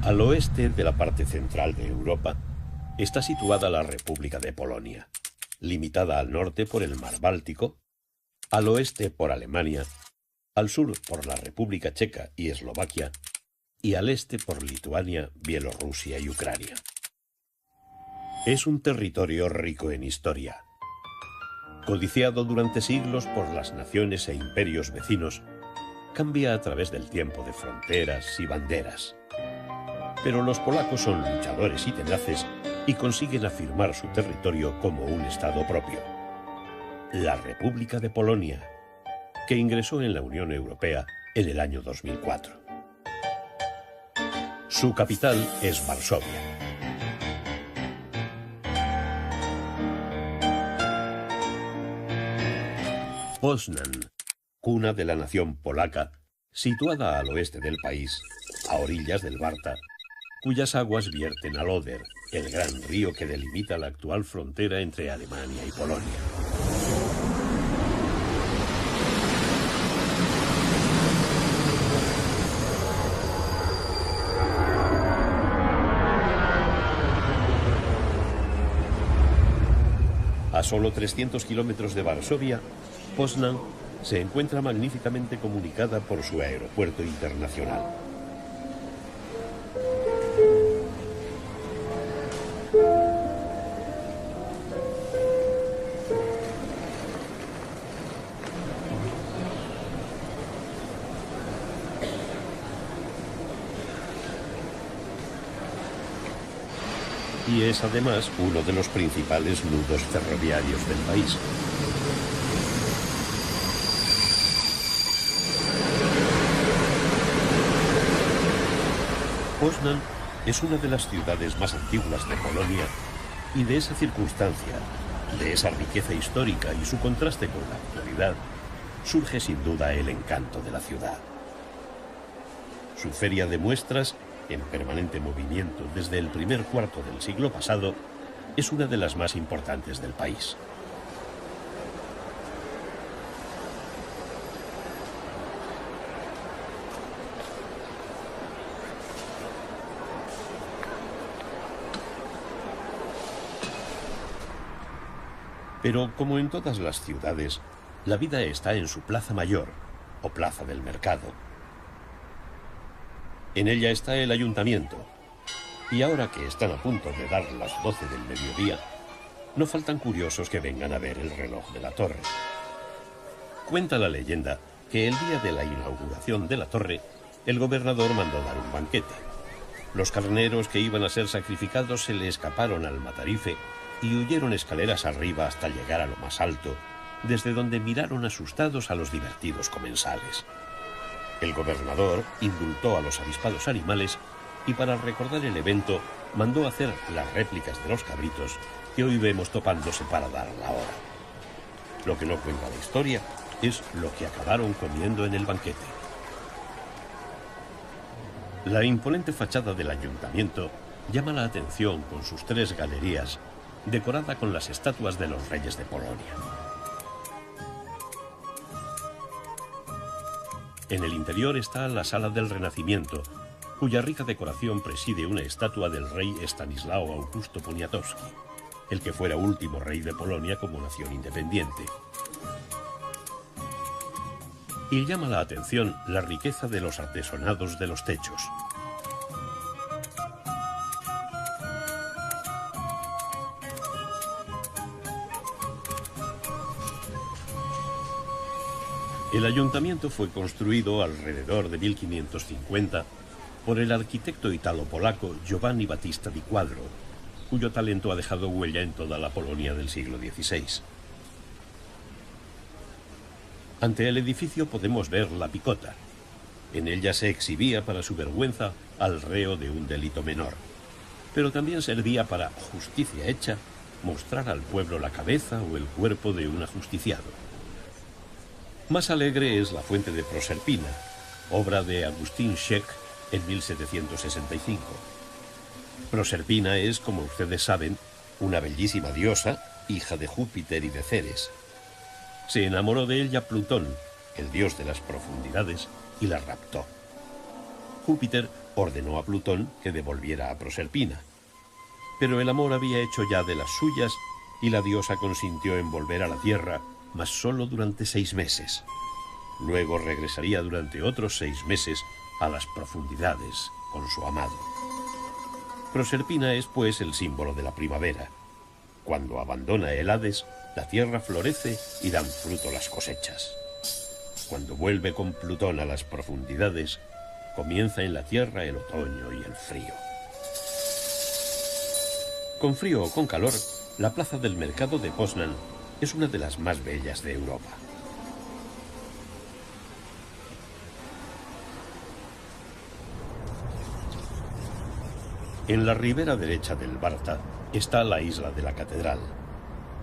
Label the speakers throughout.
Speaker 1: Al oeste de la parte central de Europa está situada la República de Polonia, limitada al norte por el mar Báltico, al oeste por Alemania, al sur por la República Checa y Eslovaquia, y al este por Lituania, Bielorrusia y Ucrania. Es un territorio rico en historia. Codiciado durante siglos por las naciones e imperios vecinos, cambia a través del tiempo de fronteras y banderas. Pero los polacos son luchadores y tenaces y consiguen afirmar su territorio como un estado propio. La República de Polonia, que ingresó en la Unión Europea en el año 2004. Su capital es Varsovia. Poznań, cuna de la nación polaca, situada al oeste del país, a orillas del Barta, cuyas aguas vierten al Oder, el gran río que delimita la actual frontera entre Alemania y Polonia. A solo 300 kilómetros de Varsovia, Poznań se encuentra magníficamente comunicada por su aeropuerto internacional. Y es además uno de los principales nudos ferroviarios del país. Poznań es una de las ciudades más antiguas de Polonia y de esa circunstancia, de esa riqueza histórica y su contraste con la actualidad, surge sin duda el encanto de la ciudad. Su feria de muestras, en permanente movimiento desde el primer cuarto del siglo pasado, es una de las más importantes del país. Pero, como en todas las ciudades, la vida está en su plaza mayor, o plaza del mercado. En ella está el ayuntamiento, y ahora que están a punto de dar las 12 del mediodía, no faltan curiosos que vengan a ver el reloj de la torre. Cuenta la leyenda que el día de la inauguración de la torre, el gobernador mandó dar un banquete. Los carneros que iban a ser sacrificados se le escaparon al Matarife y huyeron escaleras arriba hasta llegar a lo más alto, desde donde miraron asustados a los divertidos comensales. El gobernador indultó a los avispados animales y, para recordar el evento, mandó hacer las réplicas de los cabritos que hoy vemos topándose para dar la hora. Lo que no cuenta la historia es lo que acabaron comiendo en el banquete. La imponente fachada del ayuntamiento llama la atención con sus 3 galerías, decorada con las estatuas de los reyes de Polonia. En el interior está la Sala del Renacimiento, cuya rica decoración preside una estatua del rey Estanislao Augusto Poniatowski, el que fuera último rey de Polonia como nación independiente. Y llama la atención la riqueza de los artesonados de los techos. El ayuntamiento fue construido alrededor de 1550 por el arquitecto italo-polaco Giovanni Battista di Quadro, cuyo talento ha dejado huella en toda la Polonia del siglo XVI. Ante el edificio podemos ver la picota. En ella se exhibía para su vergüenza al reo de un delito menor, pero también servía para, justicia hecha, mostrar al pueblo la cabeza o el cuerpo de un ajusticiado. Más alegre es la fuente de Proserpina, obra de Agustín Sheck en 1765. Proserpina es, como ustedes saben, una bellísima diosa, hija de Júpiter y de Ceres. Se enamoró de ella Plutón, el dios de las profundidades, y la raptó. Júpiter ordenó a Plutón que devolviera a Proserpina. Pero el amor había hecho ya de las suyas y la diosa consintió en volver a la Tierra, mas solo durante 6 meses. Luego regresaría durante otros 6 meses a las profundidades con su amado. Proserpina es, pues, el símbolo de la primavera. Cuando abandona el Hades, la tierra florece y dan fruto las cosechas. Cuando vuelve con Plutón a las profundidades, comienza en la tierra el otoño y el frío. Con frío o con calor, la plaza del mercado de Poznan es una de las más bellas de Europa. En la ribera derecha del Barta está la isla de la Catedral.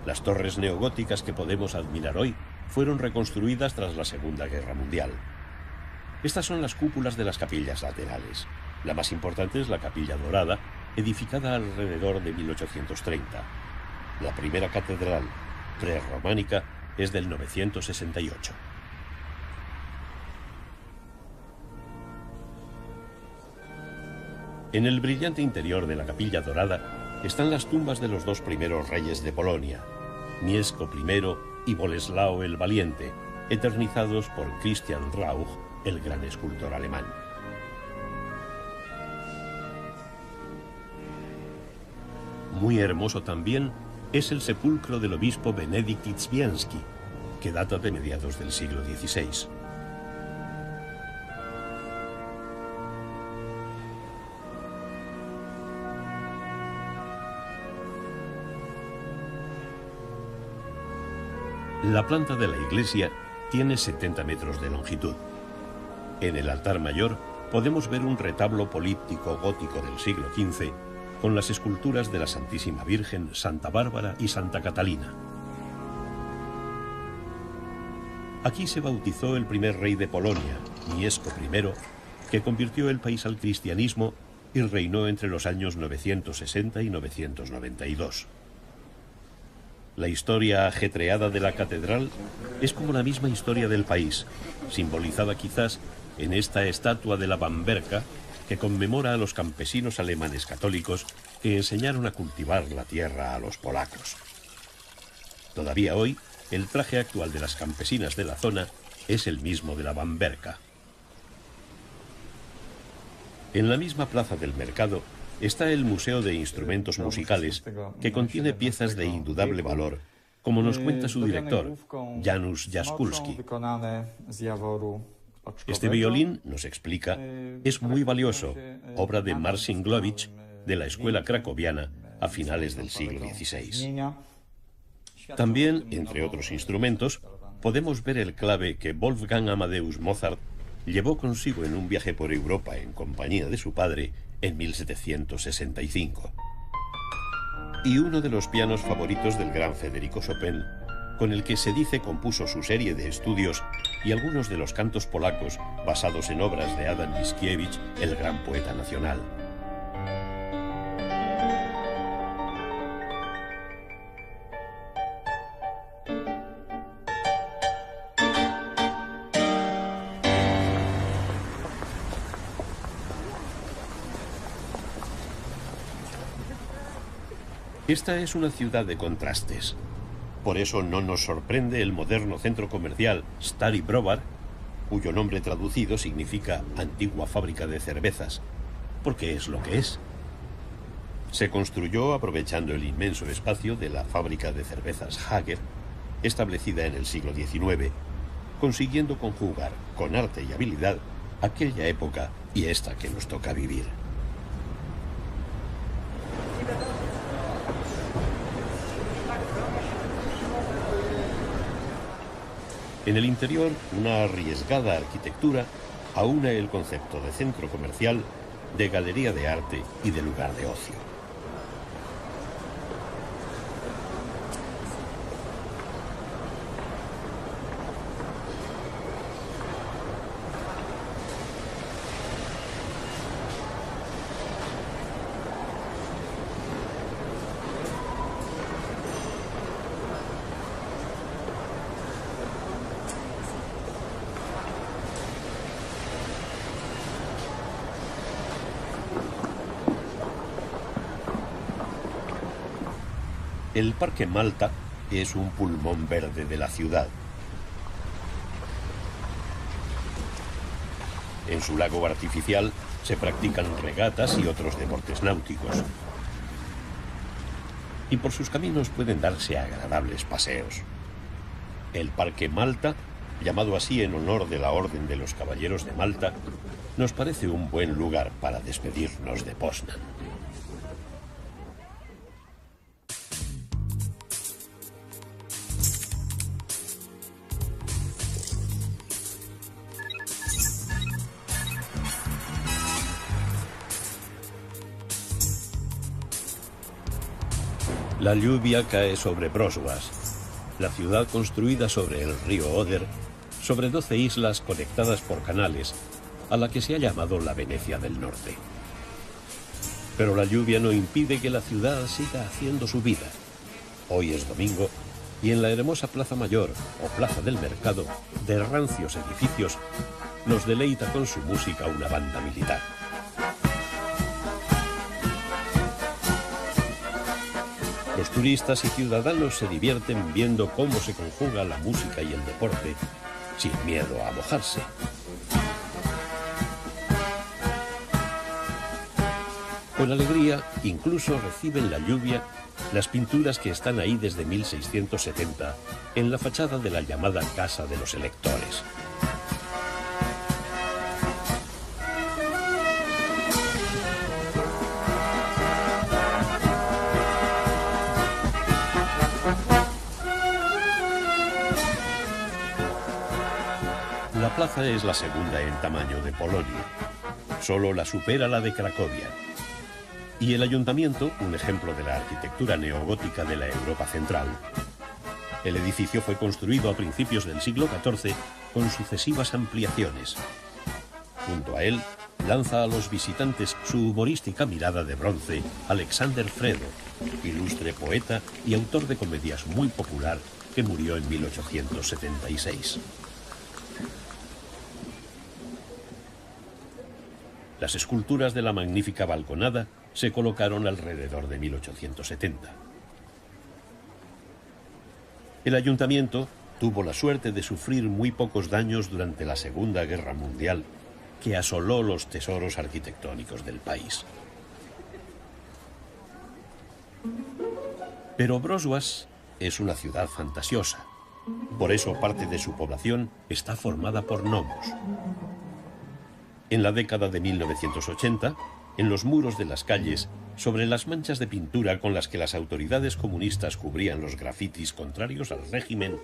Speaker 1: Las torres neogóticas que podemos admirar hoy fueron reconstruidas tras la Segunda Guerra Mundial. Estas son las cúpulas de las capillas laterales. La más importante es la Capilla Dorada, edificada alrededor de 1830. La primera catedral prerrománica es del 968. En el brillante interior de la Capilla Dorada están las tumbas de los 2 primeros reyes de Polonia, Mieszko I y Boleslao el Valiente, eternizados por Christian Rauch, el gran escultor alemán. Muy hermoso también es el sepulcro del obispo Benedikt Izbienski, que data de mediados del siglo XVI. La planta de la iglesia tiene 70 metros de longitud. En el altar mayor podemos ver un retablo políptico gótico del siglo XV con las esculturas de la Santísima Virgen, Santa Bárbara y Santa Catalina. Aquí se bautizó el primer rey de Polonia, Mieszko I, que convirtió el país al cristianismo y reinó entre los años 960 y 992. La historia ajetreada de la catedral es como la misma historia del país, simbolizada quizás en esta estatua de la Bamberka que conmemora a los campesinos alemanes católicos que enseñaron a cultivar la tierra a los polacos. Todavía hoy, el traje actual de las campesinas de la zona es el mismo de la Bamberka. En la misma plaza del mercado está el Museo de Instrumentos Musicales, que contiene piezas de indudable valor, como nos cuenta su director, Janusz Jaskulski. Este violín, nos explica, es muy valioso, obra de Marcin Glowicz, de la escuela cracoviana, a finales del siglo XVI. También, entre otros instrumentos, podemos ver el clave que Wolfgang Amadeus Mozart llevó consigo en un viaje por Europa en compañía de su padre en 1765. Y uno de los pianos favoritos del gran Federico Chopin, con el que se dice compuso su serie de estudios y algunos de los cantos polacos basados en obras de Adam Mickiewicz, el gran poeta nacional. Esta es una ciudad de contrastes. Por eso no nos sorprende el moderno centro comercial Stary Browar, cuyo nombre traducido significa antigua fábrica de cervezas, porque es lo que es. Se construyó aprovechando el inmenso espacio de la fábrica de cervezas Hager, establecida en el siglo XIX, consiguiendo conjugar con arte y habilidad aquella época y esta que nos toca vivir. En el interior, una arriesgada arquitectura aúna el concepto de centro comercial, de galería de arte y de lugar de ocio. El Parque Malta es un pulmón verde de la ciudad. En su lago artificial se practican regatas y otros deportes náuticos. Y por sus caminos pueden darse agradables paseos. El Parque Malta, llamado así en honor de la Orden de los Caballeros de Malta, nos parece un buen lugar para despedirnos de Poznan. La lluvia cae sobre Broswas, la ciudad construida sobre el río Oder, sobre 12 islas conectadas por canales, a la que se ha llamado la Venecia del Norte. Pero la lluvia no impide que la ciudad siga haciendo su vida. Hoy es domingo y en la hermosa Plaza Mayor o Plaza del Mercado, de rancios edificios, nos deleita con su música una banda militar. Los turistas y ciudadanos se divierten viendo cómo se conjuga la música y el deporte sin miedo a mojarse. Con alegría, incluso reciben la lluvia las pinturas que están ahí desde 1670 en la fachada de la llamada Casa de los Electores. La plaza es la segunda en tamaño de Polonia. Solo la supera la de Cracovia. Y el ayuntamiento, un ejemplo de la arquitectura neogótica de la Europa central. El edificio fue construido a principios del siglo XIV con sucesivas ampliaciones. Junto a él, lanza a los visitantes su humorística mirada de bronce Alexander Fredo, ilustre poeta y autor de comedias muy popular que murió en 1876. Las esculturas de la magnífica balconada se colocaron alrededor de 1870. El ayuntamiento tuvo la suerte de sufrir muy pocos daños durante la Segunda Guerra Mundial, que asoló los tesoros arquitectónicos del país. Pero Broswas es una ciudad fantasiosa. Por eso parte de su población está formada por gnomos. En la década de 1980, en los muros de las calles, sobre las manchas de pintura con las que las autoridades comunistas cubrían los grafitis contrarios al régimen,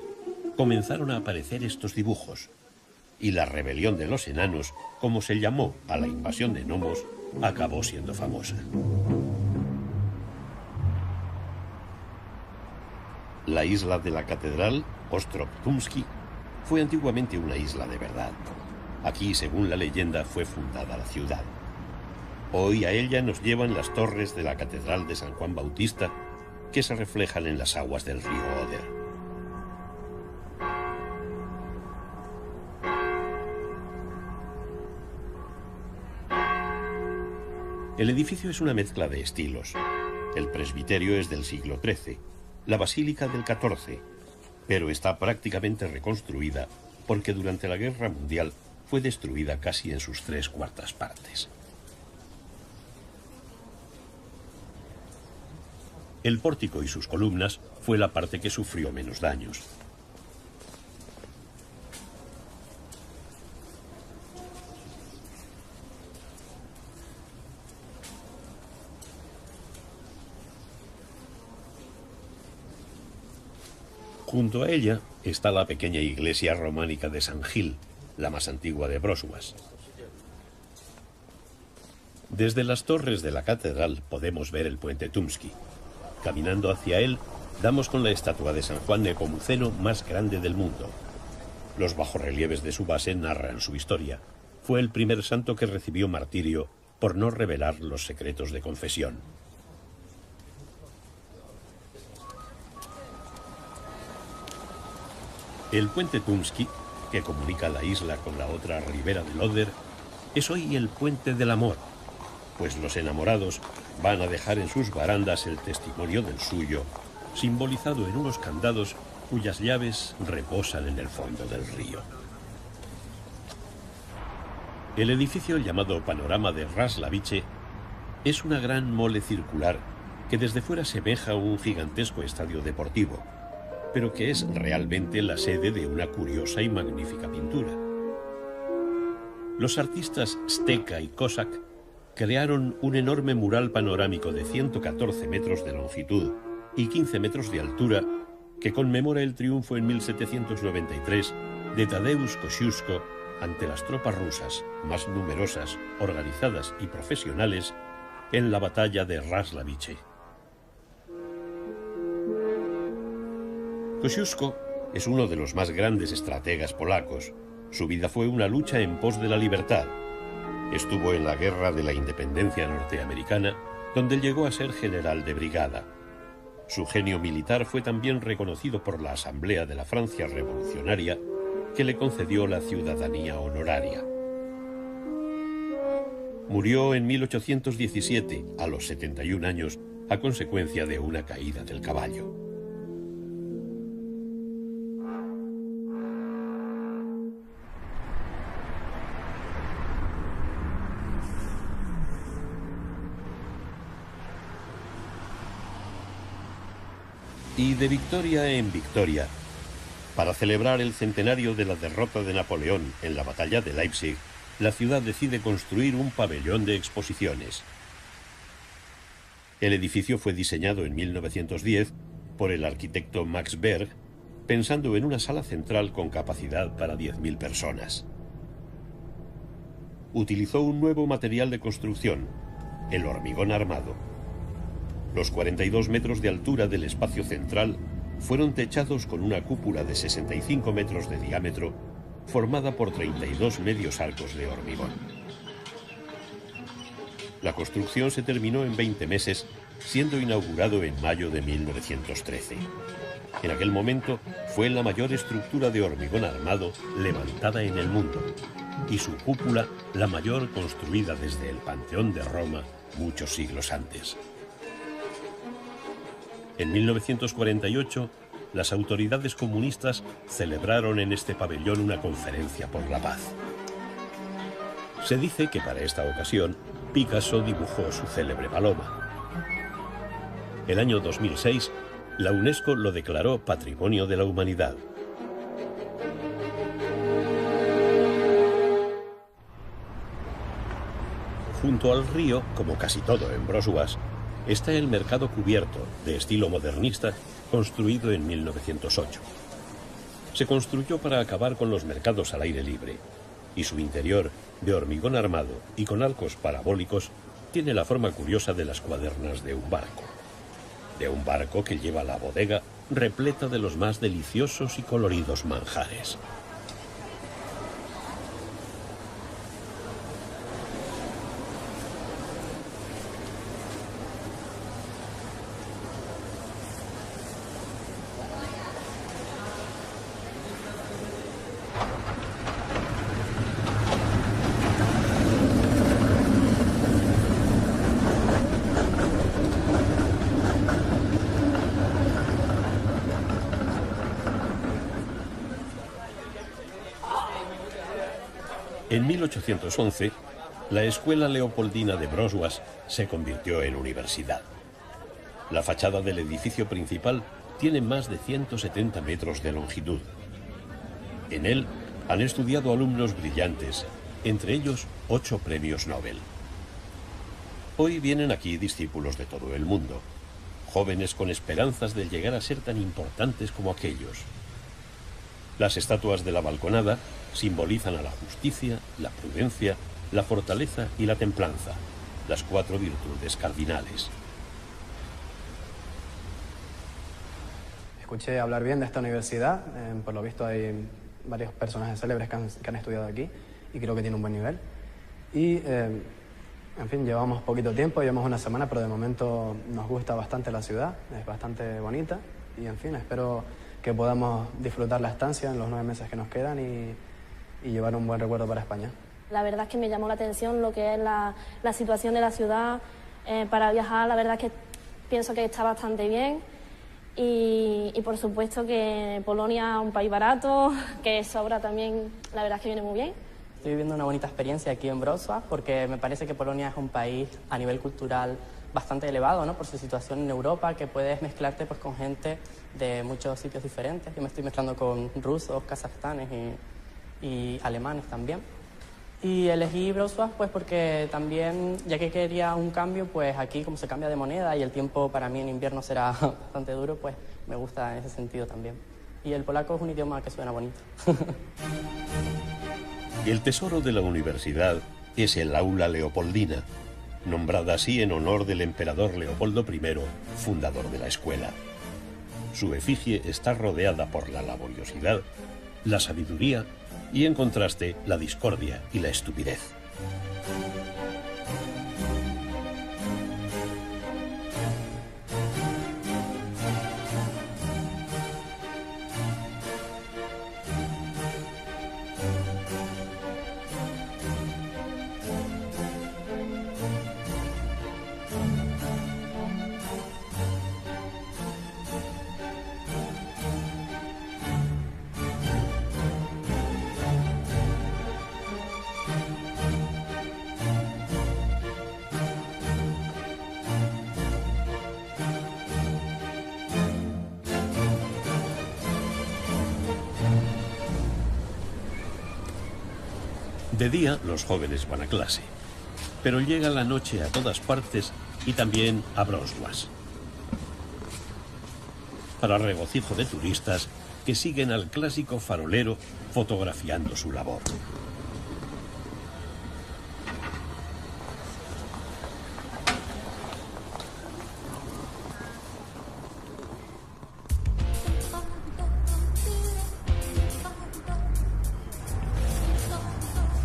Speaker 1: comenzaron a aparecer estos dibujos. Y la rebelión de los enanos, como se llamó a la invasión de gnomos, acabó siendo famosa. La isla de la catedral, Ostrov Tumski, fue antiguamente una isla de verdad. Aquí, según la leyenda, fue fundada la ciudad. Hoy a ella nos llevan las torres de la Catedral de San Juan Bautista, que se reflejan en las aguas del río Oder. El edificio es una mezcla de estilos. El presbiterio es del siglo XIII, la basílica del XIV, pero está prácticamente reconstruida porque durante la Guerra Mundial fue destruida casi en sus 3/4 partes. El pórtico y sus columnas fue la parte que sufrió menos daños. Junto a ella está la pequeña iglesia románica de San Gil, la más antigua de Broswas. Desde las torres de la catedral podemos ver el puente Tumski. Caminando hacia él, damos con la estatua de San Juan Nepomuceno más grande del mundo. Los bajorrelieves de su base narran su historia. Fue el primer santo que recibió martirio por no revelar los secretos de confesión. El puente Tumski, que comunica la isla con la otra ribera del Oder, es hoy el puente del amor, pues los enamorados van a dejar en sus barandas el testimonio del suyo simbolizado en unos candados cuyas llaves reposan en el fondo del río. El edificio llamado Panorama de Raclavice es una gran mole circular que desde fuera semeja un gigantesco estadio deportivo, pero que es realmente la sede de una curiosa y magnífica pintura. Los artistas Steka y Kosak crearon un enorme mural panorámico de 114 metros de longitud y 15 metros de altura que conmemora el triunfo en 1793 de Tadeusz Kościuszko ante las tropas rusas, más numerosas, organizadas y profesionales, en la batalla de Raclavice. Kościuszko es uno de los más grandes estrategas polacos. Su vida fue una lucha en pos de la libertad. Estuvo en la Guerra de la Independencia norteamericana, donde llegó a ser general de brigada. Su genio militar fue también reconocido por la Asamblea de la Francia Revolucionaria, que le concedió la ciudadanía honoraria. Murió en 1817, a los 71 años, a consecuencia de una caída del caballo. Y de victoria en victoria, para celebrar el centenario de la derrota de Napoleón en la batalla de Leipzig, la ciudad decide construir un pabellón de exposiciones. El edificio fue diseñado en 1910 por el arquitecto Max Berg, pensando en una sala central con capacidad para 10.000 personas. Utilizó un nuevo material de construcción, el hormigón armado. Los 42 metros de altura del espacio central fueron techados con una cúpula de 65 metros de diámetro, formada por 32 medios arcos de hormigón. La construcción se terminó en 20 meses, siendo inaugurado en mayo de 1913. En aquel momento fue la mayor estructura de hormigón armado levantada en el mundo, y su cúpula la mayor construida desde el Panteón de Roma muchos siglos antes. En 1948, las autoridades comunistas celebraron en este pabellón una conferencia por la paz. Se dice que para esta ocasión, Picasso dibujó su célebre paloma. El año 2006, la UNESCO lo declaró Patrimonio de la Humanidad. Junto al río, como casi todo en Brzozów, está el mercado cubierto, de estilo modernista, construido en 1908. Se construyó para acabar con los mercados al aire libre, y su interior, de hormigón armado y con arcos parabólicos, tiene la forma curiosa de las cuadernas de un barco. De un barco que lleva la bodega repleta de los más deliciosos y coloridos manjares. En 1811, la Escuela Leopoldina de Brzozów se convirtió en universidad. La fachada del edificio principal tiene más de 170 metros de longitud. En él han estudiado alumnos brillantes, entre ellos 8 premios Nobel. Hoy vienen aquí discípulos de todo el mundo, jóvenes con esperanzas de llegar a ser tan importantes como aquellos. Las estatuas de la balconada simbolizan a la justicia, la prudencia, la fortaleza y la templanza, las 4 virtudes cardinales.
Speaker 2: Escuché hablar bien de esta universidad, por lo visto hay varios personajes célebres que han estudiado aquí y creo que tiene un buen nivel. Y, en fin, llevamos poquito tiempo, llevamos una semana, pero de momento nos gusta bastante la ciudad, es bastante bonita y, en fin, espero que podamos disfrutar la estancia en los 9 meses que nos quedan y llevar un buen recuerdo para España.
Speaker 3: La verdad es que me llamó la atención lo que es la situación de la ciudad para viajar. La verdad es que pienso que está bastante bien Y por supuesto que Polonia es un país barato, que sobra también, la verdad es que viene muy bien.
Speaker 4: Estoy viviendo una bonita experiencia aquí en Wrocław porque me parece que Polonia es un país a nivel cultural bastante elevado, ¿no? Por su situación en Europa, que puedes mezclarte pues, con gente de muchos sitios diferentes. Yo me estoy mezclando con rusos, kazajstanes y alemanes también. Y elegí Wrocław pues porque también, ya que quería un cambio, pues aquí como se cambia de moneda y el tiempo para mí en invierno será bastante duro, pues me gusta en ese sentido también. Y el polaco es un idioma que suena bonito.
Speaker 1: El tesoro de la universidad es el Aula Leopoldina, nombrada así en honor del emperador Leopoldo I, fundador de la escuela. Su efigie está rodeada por la laboriosidad, la sabiduría y, en contraste, la discordia y la estupidez. De día, los jóvenes van a clase, pero llega la noche a todas partes y también a Wrocław, para regocijo de turistas que siguen al clásico farolero fotografiando su labor.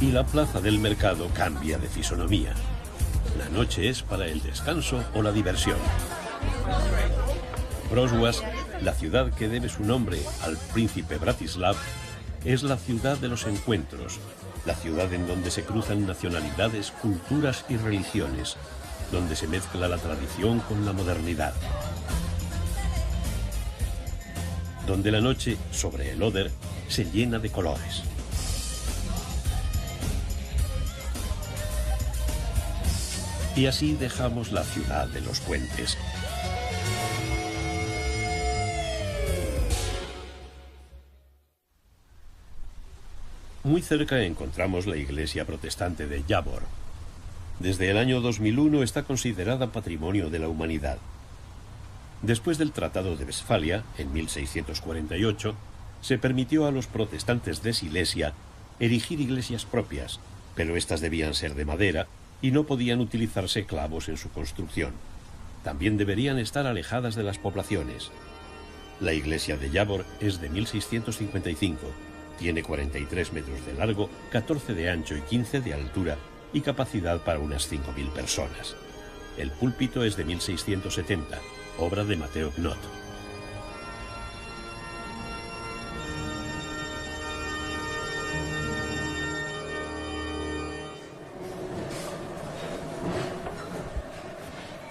Speaker 1: Y la plaza del mercado cambia de fisonomía. La noche es para el descanso o la diversión. Wrocław, la ciudad que debe su nombre al príncipe Bratislav, es la ciudad de los encuentros, la ciudad en donde se cruzan nacionalidades, culturas y religiones, donde se mezcla la tradición con la modernidad. Donde la noche, sobre el Oder, se llena de colores. Y así dejamos la ciudad de los puentes. Muy cerca encontramos la iglesia protestante de Jábor. Desde el año 2001 está considerada Patrimonio de la Humanidad. Después del Tratado de Westfalia, en 1648, se permitió a los protestantes de Silesia erigir iglesias propias, pero estas debían ser de madera y no podían utilizarse clavos en su construcción. También deberían estar alejadas de las poblaciones. La iglesia de Jábor es de 1655, tiene 43 metros de largo, 14 de ancho y 15 de altura y capacidad para unas 5.000 personas. El púlpito es de 1670, obra de Mateo Knott.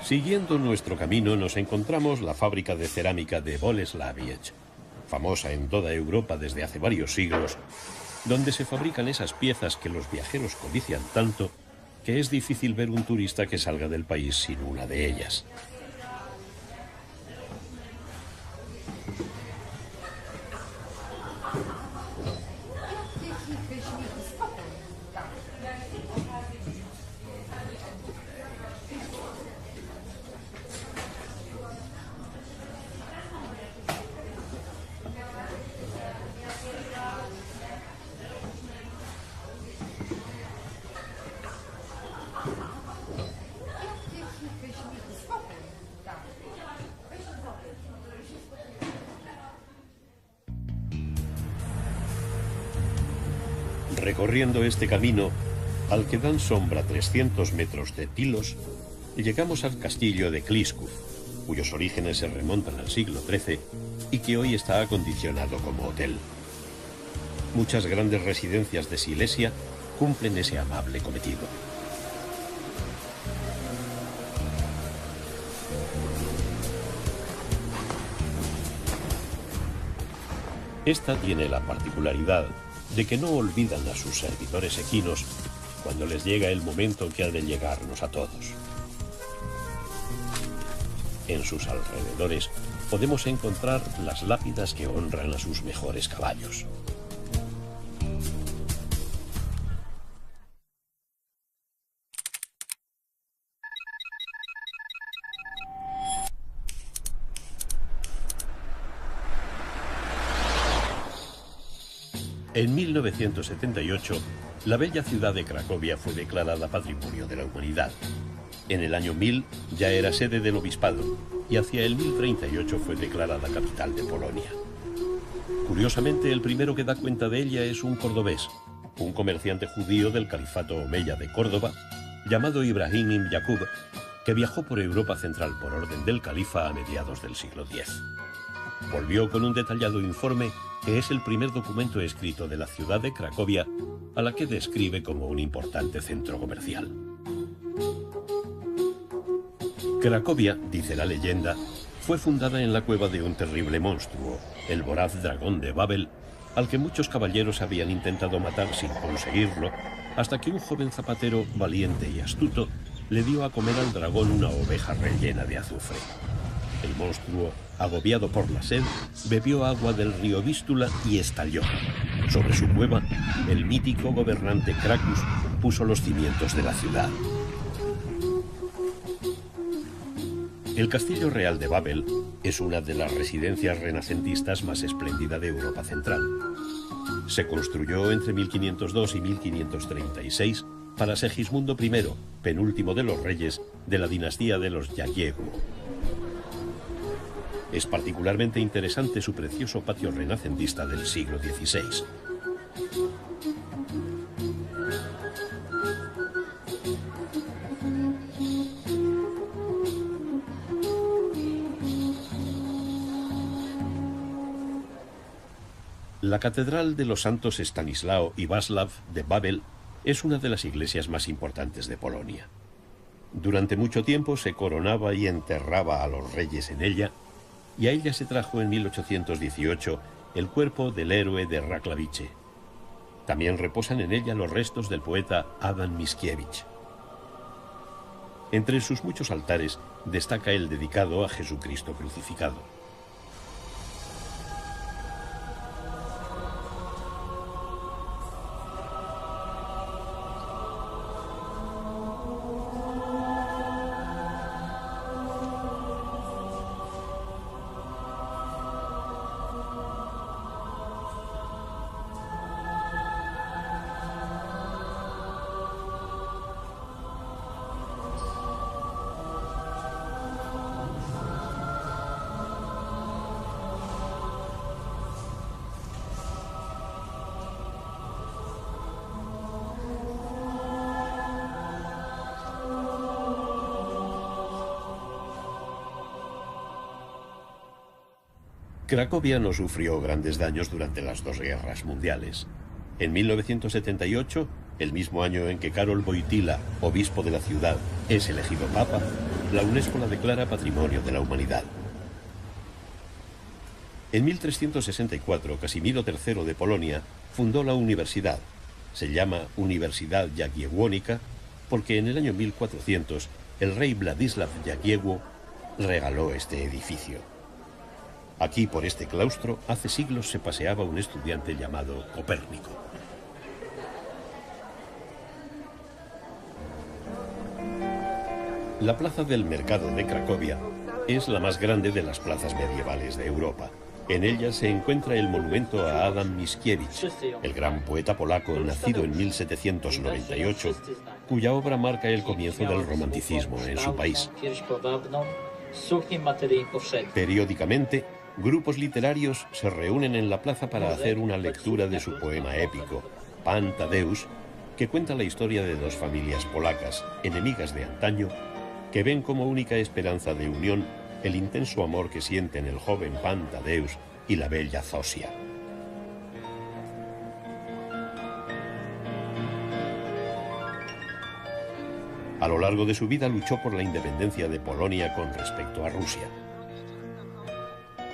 Speaker 1: Siguiendo nuestro camino nos encontramos la fábrica de cerámica de Boleslaviec, famosa en toda Europa desde hace varios siglos, donde se fabrican esas piezas que los viajeros codician tanto que es difícil ver un turista que salga del país sin una de ellas. Recorriendo este camino, al que dan sombra 300 metros de tilos, llegamos al castillo de Kliskov, cuyos orígenes se remontan al siglo XIII y que hoy está acondicionado como hotel. Muchas grandes residencias de Silesia cumplen ese amable cometido. Esta tiene la particularidad de que no olvidan a sus servidores equinos cuando les llega el momento que ha de llegarnos a todos. En sus alrededores podemos encontrar las lápidas que honran a sus mejores caballos. En 1978, la bella ciudad de Cracovia fue declarada Patrimonio de la Humanidad. En el año 1000 ya era sede del obispado y hacia el 1038 fue declarada capital de Polonia. Curiosamente, el primero que da cuenta de ella es un cordobés, un comerciante judío del califato omeya de Córdoba, llamado Ibrahim ibn Yaqub, que viajó por Europa Central por orden del califa a mediados del siglo X. Volvió con un detallado informe que es el primer documento escrito de la ciudad de Cracovia, a la que describe como un importante centro comercial. Cracovia, dice la leyenda, fue fundada en la cueva de un terrible monstruo, el voraz dragón de Babel, al que muchos caballeros habían intentado matar sin conseguirlo, hasta que un joven zapatero valiente y astuto le dio a comer al dragón una oveja rellena de azufre. El monstruo, agobiado por la sed, bebió agua del río Vístula y estalló. Sobre su cueva, el mítico gobernante Cracus puso los cimientos de la ciudad. El Castillo Real de Babel es una de las residencias renacentistas más espléndida de Europa Central. Se construyó entre 1502 y 1536 para Segismundo I, penúltimo de los reyes de la dinastía de los Jagiełło. Es particularmente interesante su precioso patio renacentista del siglo XVI. La Catedral de los Santos Estanislao y Václav de Babel es una de las iglesias más importantes de Polonia. Durante mucho tiempo se coronaba y enterraba a los reyes en ella, y a ella se trajo en 1818 el cuerpo del héroe de Raclavice. También reposan en ella los restos del poeta Adam Mickiewicz. Entre sus muchos altares destaca el dedicado a Jesucristo crucificado. Cracovia no sufrió grandes daños durante las dos guerras mundiales. En 1978, el mismo año en que Karol Wojtyła, obispo de la ciudad, es elegido papa, la UNESCO la declara Patrimonio de la Humanidad. En 1364, Casimiro III de Polonia fundó la universidad. Se llama Universidad Jagiellónica porque en el año 1400 el rey Władysław Jagiełło regaló este edificio. Aquí, por este claustro, hace siglos se paseaba un estudiante llamado Copérnico. La plaza del mercado de Cracovia es la más grande de las plazas medievales de Europa. En ella se encuentra el monumento a Adam Mickiewicz, el gran poeta polaco nacido en 1798, cuya obra marca el comienzo del romanticismo en su país. Periódicamente, grupos literarios se reúnen en la plaza para hacer una lectura de su poema épico, Pan Tadeusz, que cuenta la historia de dos familias polacas, enemigas de antaño, que ven como única esperanza de unión el intenso amor que sienten el joven Pan Tadeusz y la bella Zosia. A lo largo de su vida luchó por la independencia de Polonia con respecto a Rusia.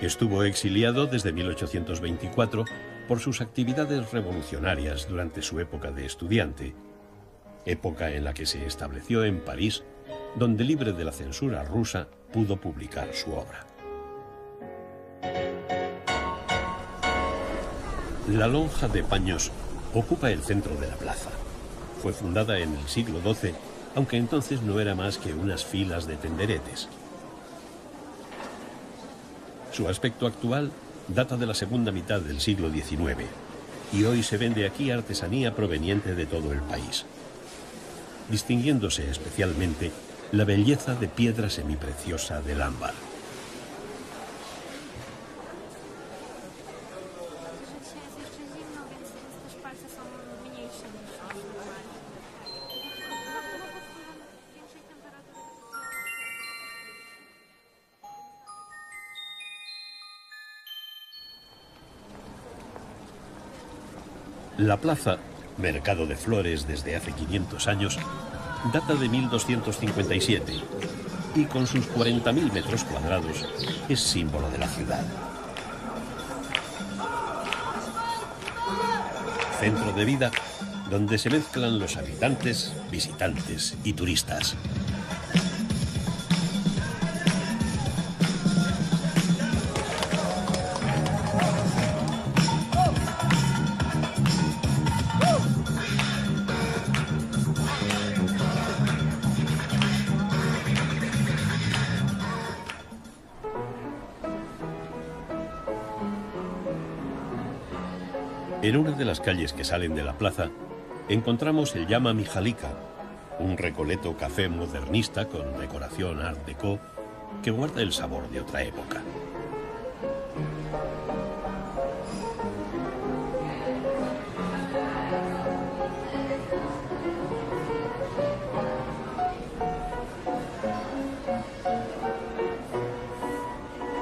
Speaker 1: Estuvo exiliado desde 1824 por sus actividades revolucionarias durante su época de estudiante, época en la que se estableció en París, donde libre de la censura rusa pudo publicar su obra. La lonja de paños ocupa el centro de la plaza. Fue fundada en el siglo XII, aunque entonces no era más que unas filas de tenderetes. Su aspecto actual data de la segunda mitad del siglo XIX y hoy se vende aquí artesanía proveniente de todo el país, distinguiéndose especialmente la belleza de piedra semipreciosa del ámbar. La plaza, mercado de flores desde hace 500 años, data de 1257 y con sus 40.000 metros cuadrados es símbolo de la ciudad. Centro de vida donde se mezclan los habitantes, visitantes y turistas. En una de las calles que salen de la plaza, encontramos el Llama Mijalika, un recoleto café modernista con decoración art déco que guarda el sabor de otra época.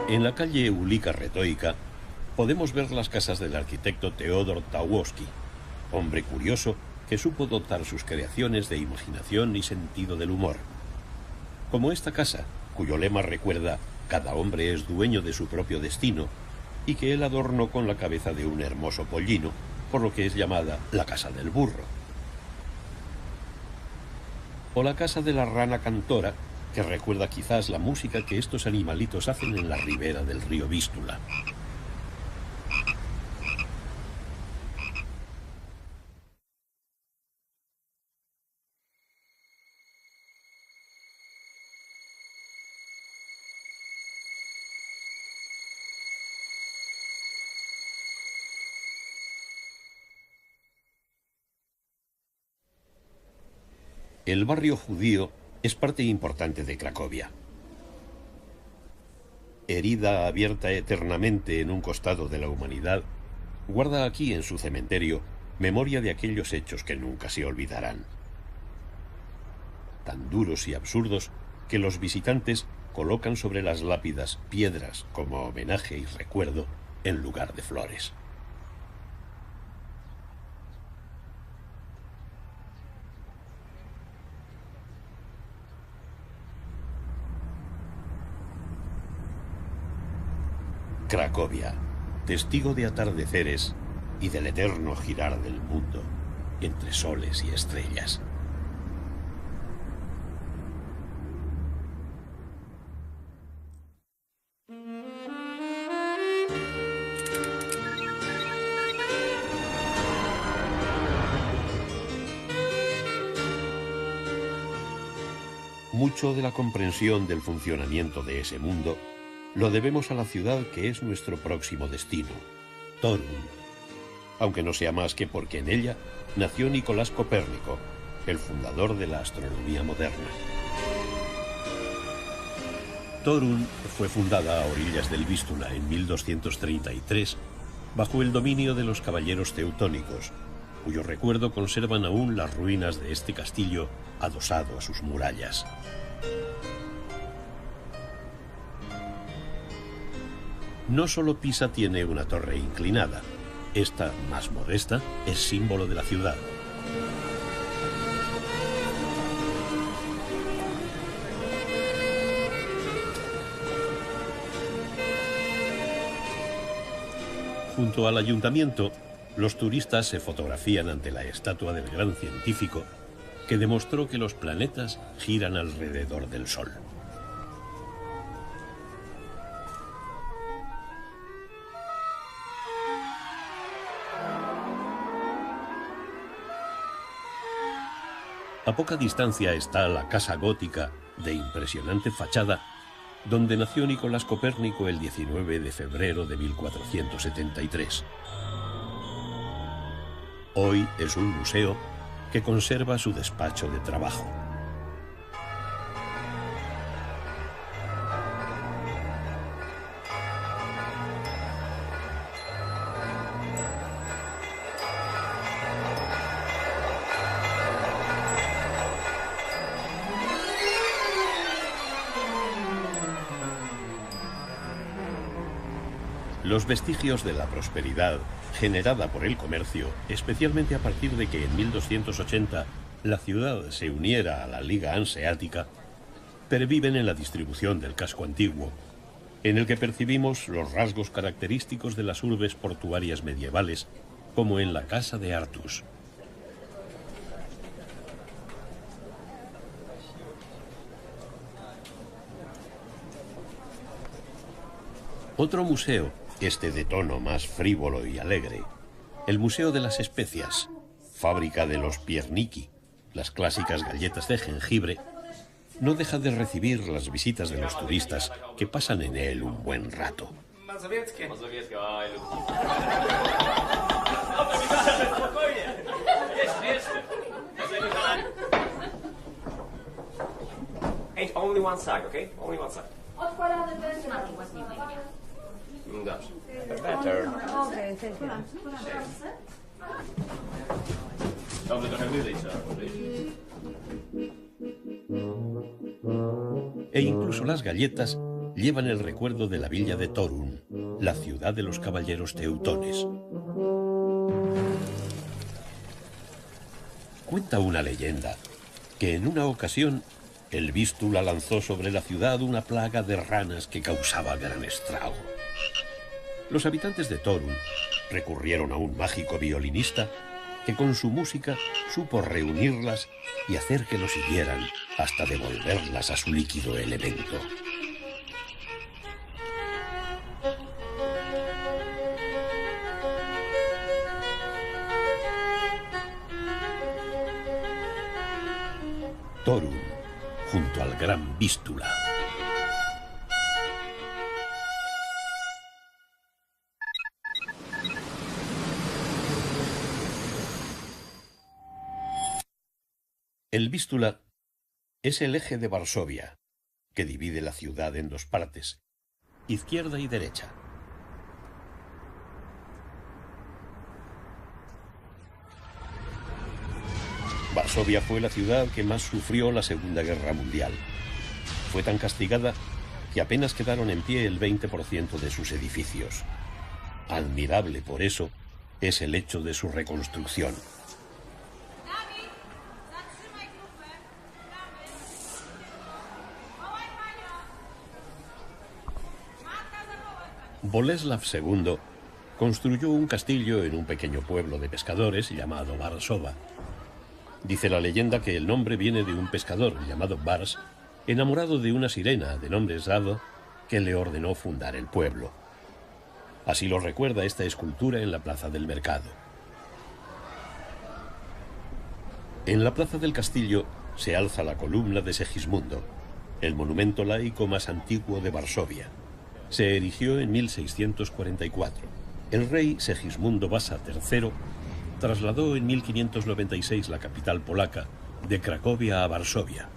Speaker 1: En la calle Ulika Retoica podemos ver las casas del arquitecto Teodor Tawowski, hombre curioso que supo dotar sus creaciones de imaginación y sentido del humor. Como esta casa, cuyo lema recuerda «Cada hombre es dueño de su propio destino», y que él adornó con la cabeza de un hermoso pollino, por lo que es llamada la Casa del Burro. O la Casa de la Rana Cantora, que recuerda quizás la música que estos animalitos hacen en la ribera del río Vístula. El barrio judío es parte importante de Cracovia. Herida abierta eternamente en un costado de la humanidad, guarda aquí en su cementerio memoria de aquellos hechos que nunca se olvidarán. Tan duros y absurdos que los visitantes colocan sobre las lápidas piedras como homenaje y recuerdo en lugar de flores. Cracovia, testigo de atardeceres y del eterno girar del mundo entre soles y estrellas. Mucho de la comprensión del funcionamiento de ese mundo lo debemos a la ciudad que es nuestro próximo destino, Torun, aunque no sea más que porque en ella nació Nicolás Copérnico, el fundador de la astronomía moderna. Torun fue fundada a orillas del Vístula en 1233 bajo el dominio de los caballeros teutónicos, cuyo recuerdo conservan aún las ruinas de este castillo adosado a sus murallas. No solo Pisa tiene una torre inclinada, esta, más modesta, es símbolo de la ciudad. Junto al ayuntamiento, los turistas se fotografían ante la estatua del gran científico que demostró que los planetas giran alrededor del Sol. A poca distancia está la casa gótica de impresionante fachada, donde nació Nicolás Copérnico el 19 de febrero de 1473. Hoy es un museo que conserva su despacho de trabajo. Los vestigios de la prosperidad generada por el comercio, especialmente a partir de que en 1280 la ciudad se uniera a la Liga Hanseática, perviven en la distribución del casco antiguo, en el que percibimos los rasgos característicos de las urbes portuarias medievales, como en la Casa de Artus. Otro museo, este de tono más frívolo y alegre, el Museo de las Especias, fábrica de los Pierniki, las clásicas galletas de jengibre, no deja de recibir las visitas de los turistas que pasan en él un buen rato.
Speaker 5: Only one side, okay? Only one side. Better.
Speaker 6: Okay, thank you.
Speaker 1: E incluso las galletas llevan el recuerdo de la villa de Torun, la ciudad de los caballeros teutones. Cuenta una leyenda que en una ocasión el Vístula lanzó sobre la ciudad una plaga de ranas que causaba gran estrago. Los habitantes de Torun recurrieron a un mágico violinista que con su música supo reunirlas y hacer que lo siguieran hasta devolverlas a su líquido elemento. Torun, junto al gran Vístula. El Vístula es el eje de Varsovia, que divide la ciudad en dos partes, izquierda y derecha. Varsovia fue la ciudad que más sufrió la Segunda Guerra Mundial. Fue tan castigada que apenas quedaron en pie el 20% de sus edificios. Admirable por eso es el hecho de su reconstrucción. Boleslav II construyó un castillo en un pequeño pueblo de pescadores llamado Varsova. Dice la leyenda que el nombre viene de un pescador llamado Vars, enamorado de una sirena de nombre Zado, que le ordenó fundar el pueblo. Así lo recuerda esta escultura en la Plaza del Mercado. En la Plaza del Castillo se alza la columna de Segismundo, el monumento laico más antiguo de Varsovia. Se erigió en 1644. El rey Segismundo Vasa III trasladó en 1596 la capital polaca de Cracovia a Varsovia.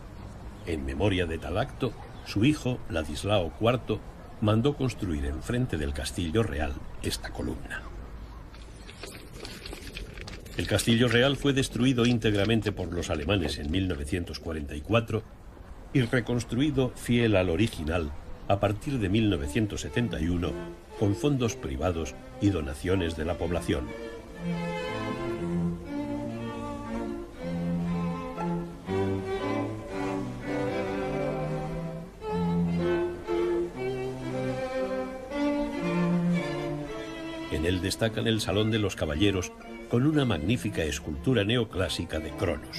Speaker 1: En memoria de tal acto, su hijo, Ladislao IV, mandó construir enfrente del castillo real esta columna. El castillo real fue destruido íntegramente por los alemanes en 1944 y reconstruido fiel al original a partir de 1971 con fondos privados y donaciones de la población. En En él destacan el Salón de los Caballeros, con una magnífica escultura neoclásica de Cronos.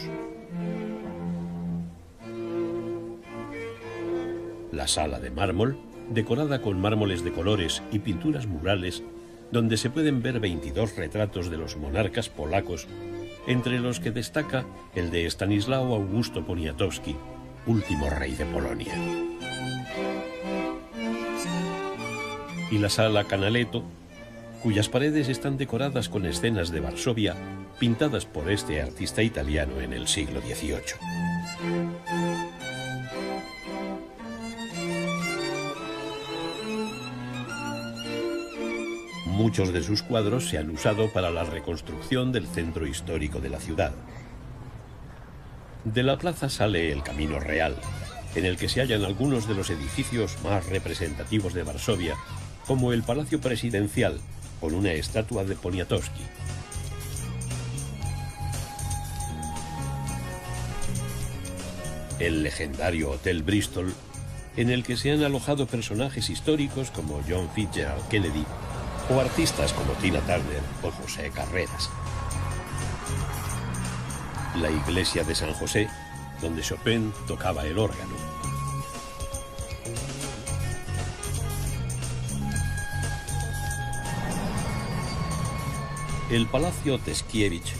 Speaker 1: La sala de mármol, decorada con mármoles de colores y pinturas murales, donde se pueden ver 22 retratos de los monarcas polacos, entre los que destaca el de Stanislao Augusto Poniatowski, último rey de Polonia. Y la sala Canaletto, cuyas paredes están decoradas con escenas de Varsovia, pintadas por este artista italiano en el siglo XVIII. Muchos de sus cuadros se han usado para la reconstrucción del centro histórico de la ciudad. De la plaza sale el Camino Real, en el que se hallan algunos de los edificios más representativos de Varsovia, como el Palacio Presidencial, con una estatua de Poniatowski. El legendario Hotel Bristol, en el que se han alojado personajes históricos como John Fitzgerald Kennedy, o artistas como Tina Turner o José Carreras. La iglesia de San José, donde Chopin tocaba el órgano. El Palacio Teskiewicz,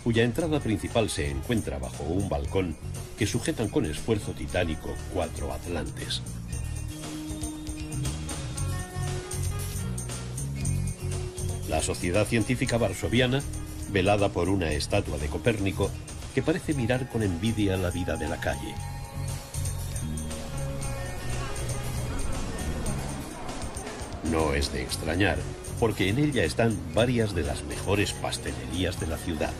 Speaker 1: cuya entrada principal se encuentra bajo un balcón que sujetan con esfuerzo titánico 4 atlantes. La Sociedad Científica Varsoviana, velada por una estatua de Copérnico, que parece mirar con envidia la vida de la calle. No es de extrañar, porque en ella están varias de las mejores pastelerías de la ciudad.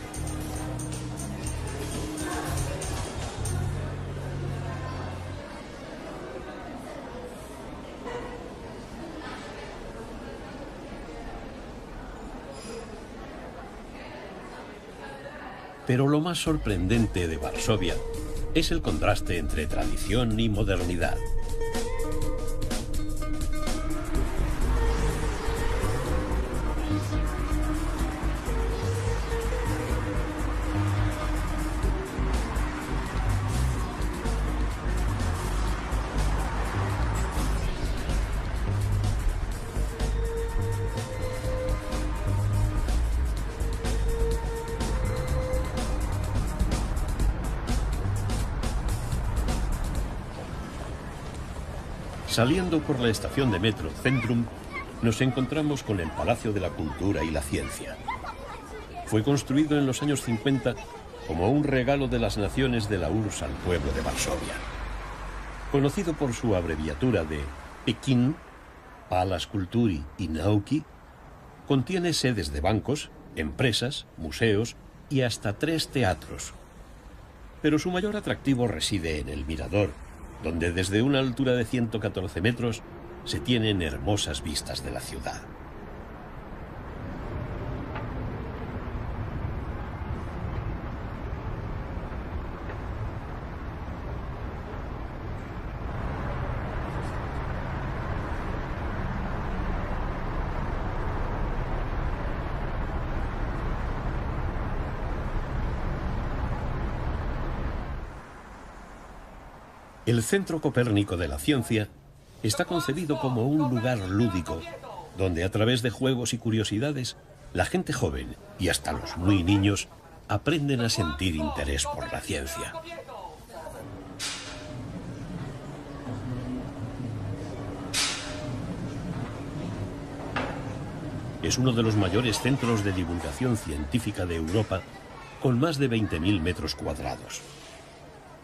Speaker 1: Pero lo más sorprendente de Varsovia es el contraste entre tradición y modernidad. Saliendo por la estación de metro Centrum, nos encontramos con el Palacio de la Cultura y la Ciencia. Fue construido en los años 50 como un regalo de las naciones de la URSS al pueblo de Varsovia. Conocido por su abreviatura de Pekin, Palas Kultury i Nauki, contiene sedes de bancos, empresas, museos y hasta 3 teatros. Pero su mayor atractivo reside en el mirador, donde desde una altura de 114 metros se tienen hermosas vistas de la ciudad. El Centro Copérnico de la Ciencia está concebido como un lugar lúdico, donde a través de juegos y curiosidades, la gente joven y hasta los muy niños aprenden a sentir interés por la ciencia. Es uno de los mayores centros de divulgación científica de Europa, con más de 20.000 metros cuadrados.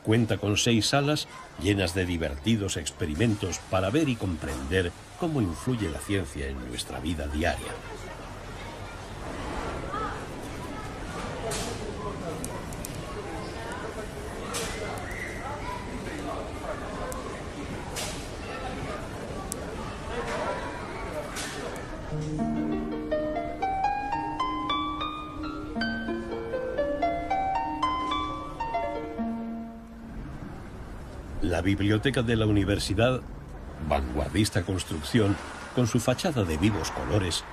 Speaker 1: Cuenta con 6 salas llenas de divertidos experimentos para ver y comprender cómo influye la ciencia en nuestra vida diaria. La biblioteca de la universidad, vanguardista construcción, con su fachada de vivos colores,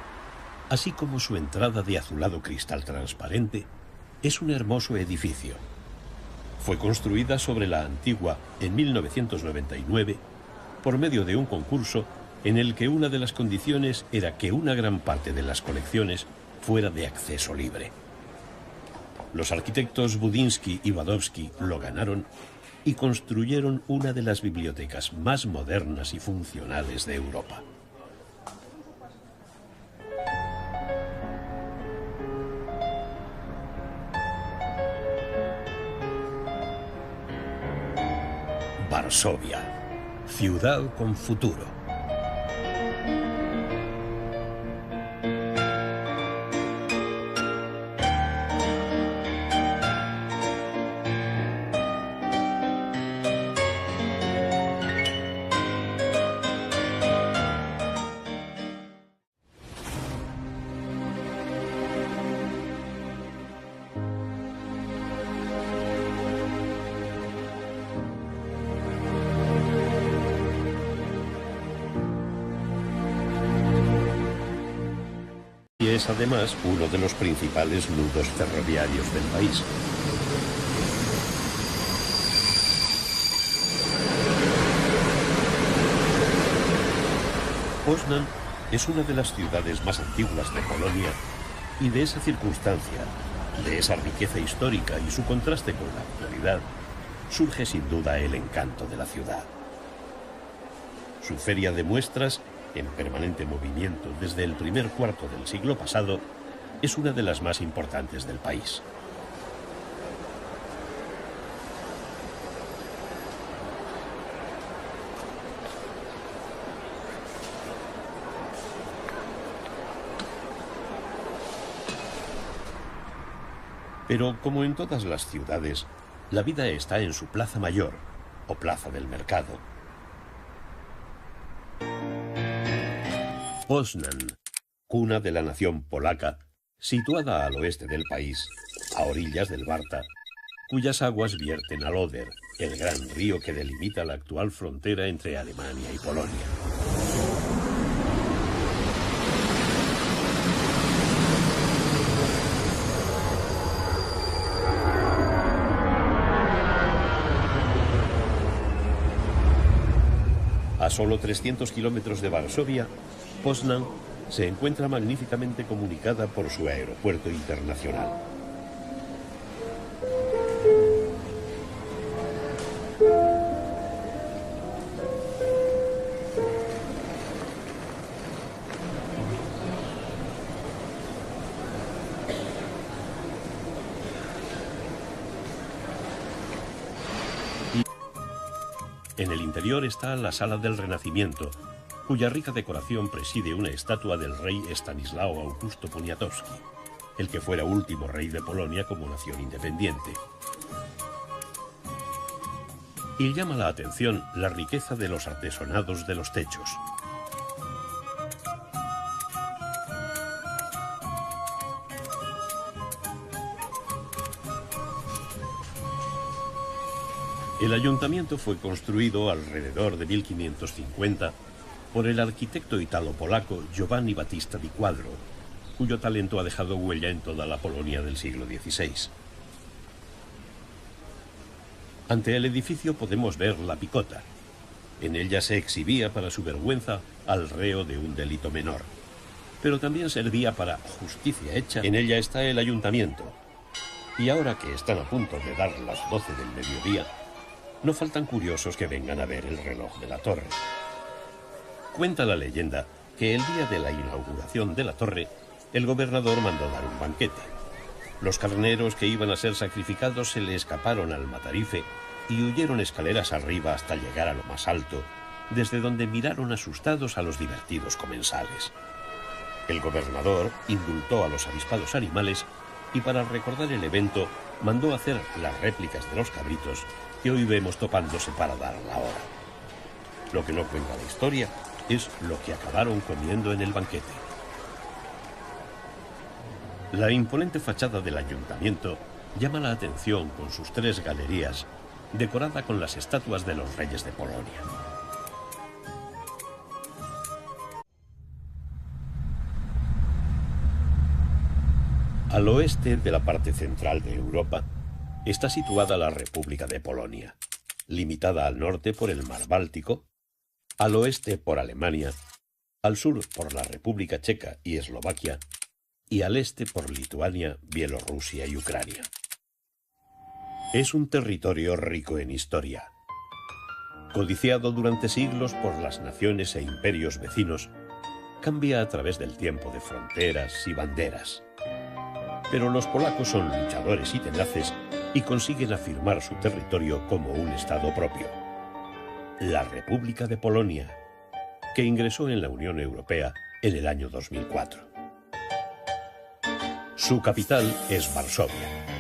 Speaker 1: así como su entrada de azulado cristal transparente, es un hermoso edificio. Fue construida sobre la antigua en 1999 por medio de un concurso en el que una de las condiciones era que una gran parte de las colecciones fuera de acceso libre. Los arquitectos Budinsky y Wadowski lo ganaron y construyeron una de las bibliotecas más modernas y funcionales de Europa. Varsovia, ciudad con futuro. Es además uno de los principales nudos ferroviarios del país. Poznań es una de las ciudades más antiguas de Polonia y de esa circunstancia, de esa riqueza histórica y su contraste con la actualidad, surge sin duda el encanto de la ciudad. Su feria de muestras, en permanente movimiento desde el primer cuarto del siglo pasado, es una de las más importantes del país. Pero, como en todas las ciudades, la vida está en su plaza mayor, o plaza del mercado. Poznań, cuna de la nación polaca, situada al oeste del país, a orillas del Barta, cuyas aguas vierten al Oder, el gran río que delimita la actual frontera entre Alemania y Polonia. A solo 300 kilómetros de Varsovia, Poznań se encuentra magníficamente comunicada por su aeropuerto internacional. En el interior está la Sala del Renacimiento, cuya rica decoración preside una estatua del rey Estanislao Augusto Poniatowski, el que fuera último rey de Polonia como nación independiente. Y llama la atención la riqueza de los artesonados de los techos. El ayuntamiento fue construido alrededor de 1550 por el arquitecto italo-polaco Giovanni Battista di Quadro, cuyo talento ha dejado huella en toda la Polonia del siglo XVI. Ante el edificio podemos ver la picota. En ella se exhibía para su vergüenza al reo de un delito menor, pero también servía para justicia hecha. En ella está el ayuntamiento, y ahora que están a punto de dar las 12 del mediodía, no faltan curiosos que vengan a ver el reloj de la torre. Cuenta la leyenda que el día de la inauguración de la torre, el gobernador mandó dar un banquete. Los carneros que iban a ser sacrificados se le escaparon al matarife y huyeron escaleras arriba hasta llegar a lo más alto, desde donde miraron asustados a los divertidos comensales. El gobernador indultó a los avispados animales y, para recordar el evento, mandó hacer las réplicas de los cabritos que hoy vemos topándose para dar la hora. Lo que no cuenta la historia es lo que acabaron comiendo en el banquete. La imponente fachada del ayuntamiento llama la atención con sus 3 galerías, decorada con las estatuas de los reyes de Polonia. Al oeste de la parte central de Europa está situada la República de Polonia, limitada al norte por el mar Báltico, al oeste por Alemania, al sur por la República Checa y Eslovaquia, y al este por Lituania, Bielorrusia y Ucrania. Es un territorio rico en historia, codiciado durante siglos por las naciones e imperios vecinos, cambia a través del tiempo de fronteras y banderas. Pero los polacos son luchadores y tenaces y consiguen afirmar su territorio como un estado propio. La República de Polonia, que ingresó en la Unión Europea en el año 2004. Su capital es Varsovia.